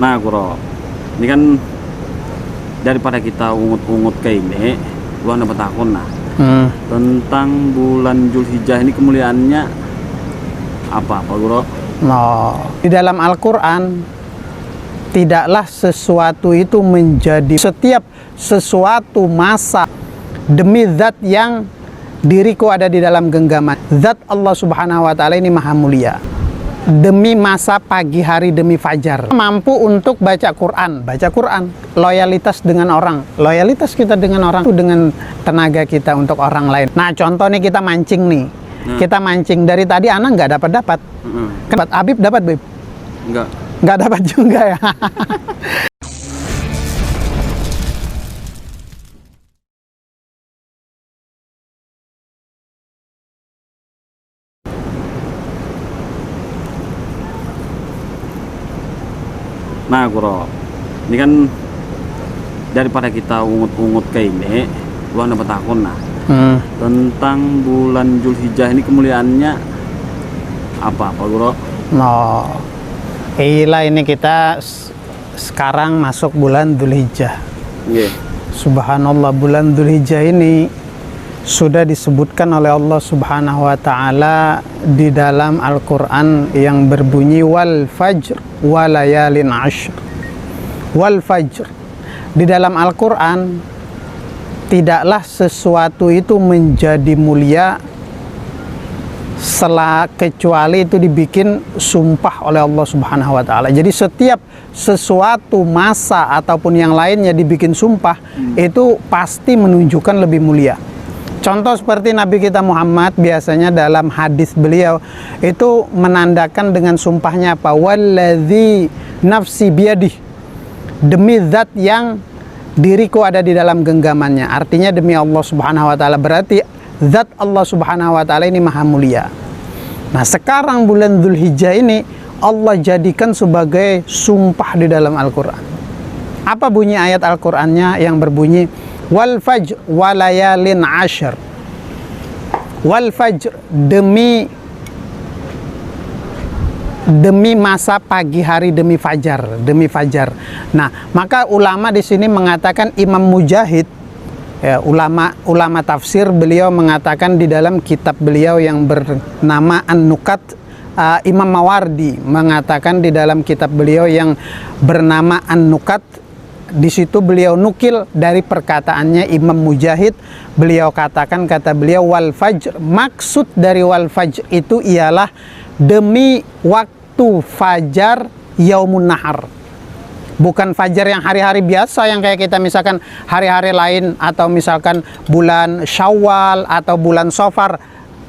Nah, Bro, ini kan daripada kita ungut-ungut kayak ini, gua dapat takon nah tentang bulan Zulhijjah ini kemuliaannya apa, Bro? No. Di dalam Al-Quran, tidaklah sesuatu itu menjadi setiap sesuatu masa demi zat yang diriku ada di dalam genggaman. Zat Allah Subhanahu wa Ta'ala ini maha mulia. Demi masa pagi hari, demi fajar, mampu untuk baca Quran. Loyalitas dengan orang, loyalitas kita dengan orang itu dengan tenaga kita untuk orang lain. Nah, contoh nih, kita mancing nih, kita mancing dari tadi anak nggak dapat. Kan Habib dapat, Bib? Nggak dapat juga ya. Nah, Bro, ini kan daripada kita ungut-ungut kayak ini, gua dapat takon nah tentang bulan Zulhijjah ini kemuliaannya apa, Bro? No. Ini kita sekarang masuk bulan Zulhijjah. Subhanallah, bulan Zulhijjah ini sudah disebutkan oleh Allah Subhanahu wa Ta'ala di dalam Al-Quran yang berbunyi wal fajr wa layalin ashr. Wal fajr, di dalam Al-Quran tidaklah sesuatu itu menjadi mulia kecuali itu dibikin sumpah oleh Allah Subhanahu wa Ta'ala. Jadi setiap sesuatu masa ataupun yang lainnya dibikin sumpah, itu pasti menunjukkan lebih mulia. Contoh seperti Nabi kita Muhammad, biasanya dalam hadis beliau itu menandakan dengan sumpahnya apa? Walladzi nafsi biyadih, demi zat yang diriku ada di dalam genggamannya. Artinya demi Allah Subhanahu wa Ta'ala, berarti zat Allah Subhanahu wa Ta'ala ini maha mulia. Nah, sekarang bulan Zulhijjah ini Allah jadikan sebagai sumpah di dalam Al-Quran. Apa bunyi ayat Al-Qurannya yang berbunyi wal fajr wa layalin ashr. Wal fajr, demi masa pagi hari, demi fajar. Nah, maka ulama di sini mengatakan, Imam Mujahid, ya, ulama tafsir, beliau mengatakan di dalam kitab beliau yang bernama An-Nukat, Imam Mawardi mengatakan di dalam kitab beliau yang bernama An-Nukat, di situ beliau nukil dari perkataannya Imam Mujahid. Beliau katakan, kata beliau, wal fajr, maksud dari wal fajr itu ialah demi waktu fajar yaumun nahar. Bukan fajar yang hari-hari biasa yang kayak kita misalkan hari-hari lain, atau misalkan bulan Syawal atau bulan Safar.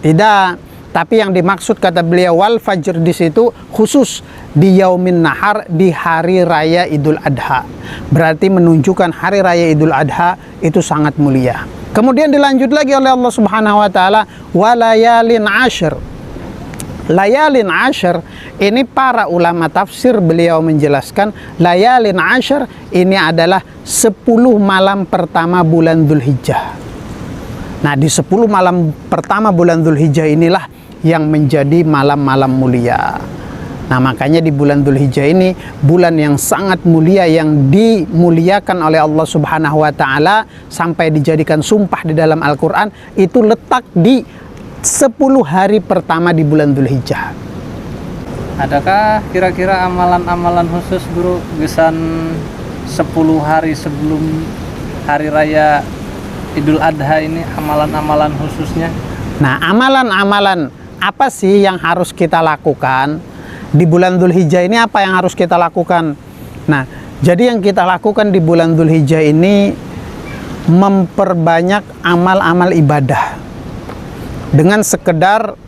Tidak. Tapi yang dimaksud kata beliau wal fajr di situ khusus di yaumin nahar, di hari raya Idul Adha. Berarti menunjukkan hari raya Idul Adha itu sangat mulia. Kemudian dilanjut lagi oleh Allah Subhanahu wa Ta'ala walayalin ashr. Layalin ashr ini para ulama tafsir beliau menjelaskan layalin ashr ini adalah 10 malam pertama bulan Zulhijjah. Nah, di 10 malam pertama bulan Zulhijjah inilah yang menjadi malam-malam mulia. Nah, makanya di bulan Zulhijjah ini bulan yang sangat mulia, yang dimuliakan oleh Allah Subhanahu wa Ta'ala sampai dijadikan sumpah di dalam Al-Quran, itu letak di 10 hari pertama di bulan Zulhijjah. Adakah kira-kira amalan-amalan khusus, Guru, gesan 10 hari sebelum hari raya Idul Adha ini, amalan-amalan khususnya? Nah, amalan-amalan apa sih yang harus kita lakukan di bulan Zulhijjah ini? Apa yang harus kita lakukan? Nah, jadi yang kita lakukan di bulan Zulhijjah ini memperbanyak amal-amal ibadah dengan sekedar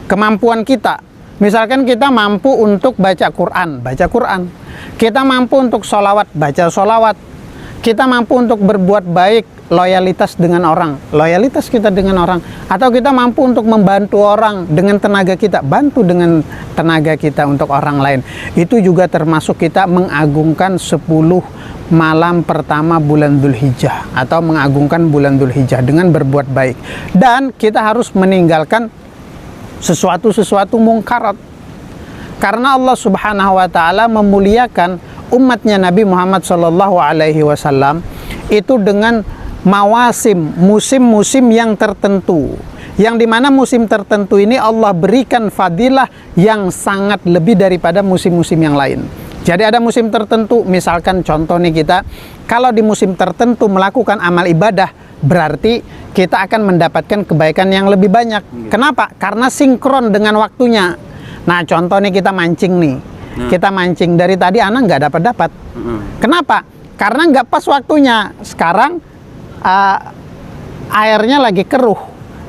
kemampuan kita. Misalkan kita mampu untuk baca Quran. Kita mampu untuk sholawat, baca sholawat. Kita mampu untuk berbuat baik, loyalitas dengan orang, loyalitas kita dengan orang. Atau kita mampu untuk membantu orang dengan tenaga kita, bantu dengan tenaga kita untuk orang lain. Itu juga termasuk kita mengagungkan 10 malam pertama bulan Zulhijjah, atau mengagungkan bulan Zulhijjah dengan berbuat baik. Dan kita harus meninggalkan sesuatu mungkarat. Karena Allah Subhanahu wa Ta'ala memuliakan umatnya Nabi Muhammad SAW itu dengan mawasim, musim-musim yang tertentu, yang dimana musim tertentu ini Allah berikan fadilah yang sangat lebih daripada musim-musim yang lain. Jadi ada musim tertentu, misalkan contoh nih, kita kalau di musim tertentu melakukan amal ibadah, berarti kita akan mendapatkan kebaikan yang lebih banyak. Kenapa? Karena sinkron dengan waktunya. Nah contoh nih, kita mancing nih, kita mancing dari tadi anak nggak dapat. Kenapa? Karena nggak pas waktunya. Sekarang airnya lagi keruh,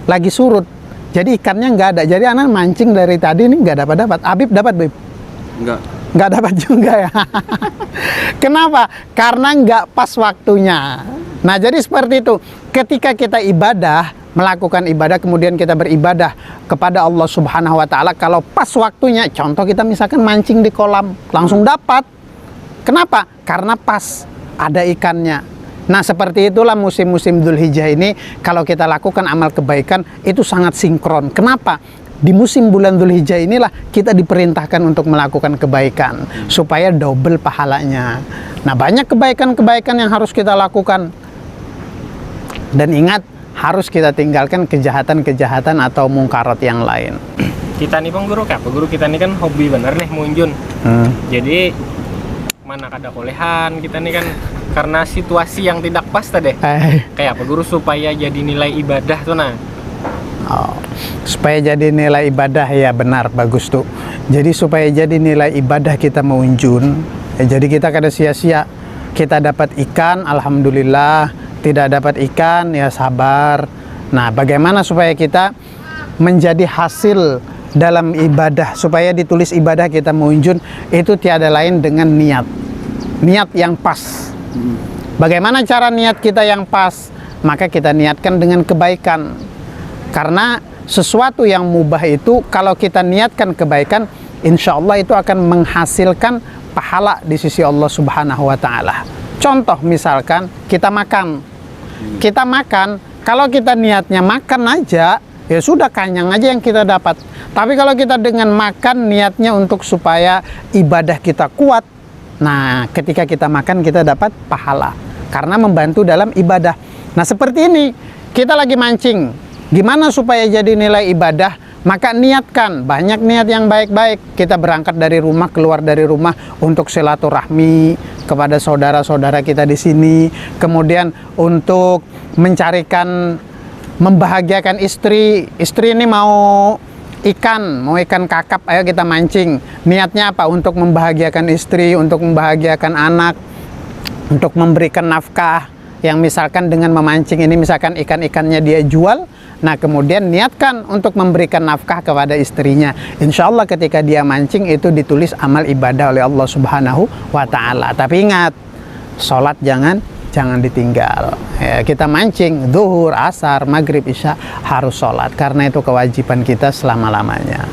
lagi surut, jadi ikannya nggak ada. Jadi anak mancing dari tadi ini nggak dapat. Habib dapat, Bib? Nggak dapat juga ya. Kenapa? Karena nggak pas waktunya. Nah jadi seperti itu. Ketika kita ibadah, melakukan ibadah, kemudian kita beribadah kepada Allah Subhanahu wa Ta'ala, kalau pas waktunya, contoh kita misalkan mancing di kolam, langsung dapat. Kenapa? Karena pas ada ikannya. Nah seperti itulah musim-musim Dzulhijjah ini, kalau kita lakukan amal kebaikan itu sangat sinkron. Kenapa? Di musim bulan Dzulhijjah inilah kita diperintahkan untuk melakukan kebaikan supaya double pahalanya. Nah banyak kebaikan-kebaikan yang harus kita lakukan. Dan ingat, harus kita tinggalkan kejahatan-kejahatan atau mungkarat yang lain. Kita nih Bang Guru, apa guru kita nih kan hobi bener nih munjun. Jadi mana kada kolehan kita nih kan karena situasi yang tidak pas tadi. Kayak apa guru supaya jadi nilai ibadah tuh nah. Supaya jadi nilai ibadah, ya benar, bagus tuh. Jadi supaya jadi nilai ibadah kita munjun, jadi kita kada sia-sia. Kita dapat ikan, alhamdulillah. Tidak dapat ikan, ya sabar. Nah bagaimana supaya kita menjadi hasil dalam ibadah, supaya ditulis ibadah kita munjun, itu tiada lain dengan niat yang pas. Bagaimana cara niat kita yang pas? Maka kita niatkan dengan kebaikan. Karena sesuatu yang mubah itu kalau kita niatkan kebaikan, insya Allah itu akan menghasilkan pahala di sisi Allah Subhanahu wa Ta'ala. Contoh misalkan kita makan, kalau kita niatnya makan aja, ya sudah, kenyang aja yang kita dapat. Tapi kalau kita dengan makan niatnya untuk supaya ibadah kita kuat, nah ketika kita makan kita dapat pahala karena membantu dalam ibadah. Nah seperti ini, kita lagi mancing, gimana supaya jadi nilai ibadah? Maka niatkan, banyak niat yang baik-baik. Kita berangkat dari rumah, keluar dari rumah untuk silaturahmi kepada saudara-saudara kita di sini. Kemudian untuk membahagiakan istri. Istri ini mau ikan kakap, ayo kita mancing. Niatnya apa? Untuk membahagiakan istri, untuk membahagiakan anak, untuk memberikan nafkah. Yang misalkan dengan memancing ini, misalkan ikan-ikannya dia jual, nah kemudian niatkan untuk memberikan nafkah kepada istrinya. Insya Allah ketika dia mancing itu ditulis amal ibadah oleh Allah Subhanahu wa Ta'ala. Tapi ingat, sholat jangan ditinggal. Ya, kita mancing zuhur, asar, maghrib, isya harus sholat, karena itu kewajiban kita selama-lamanya.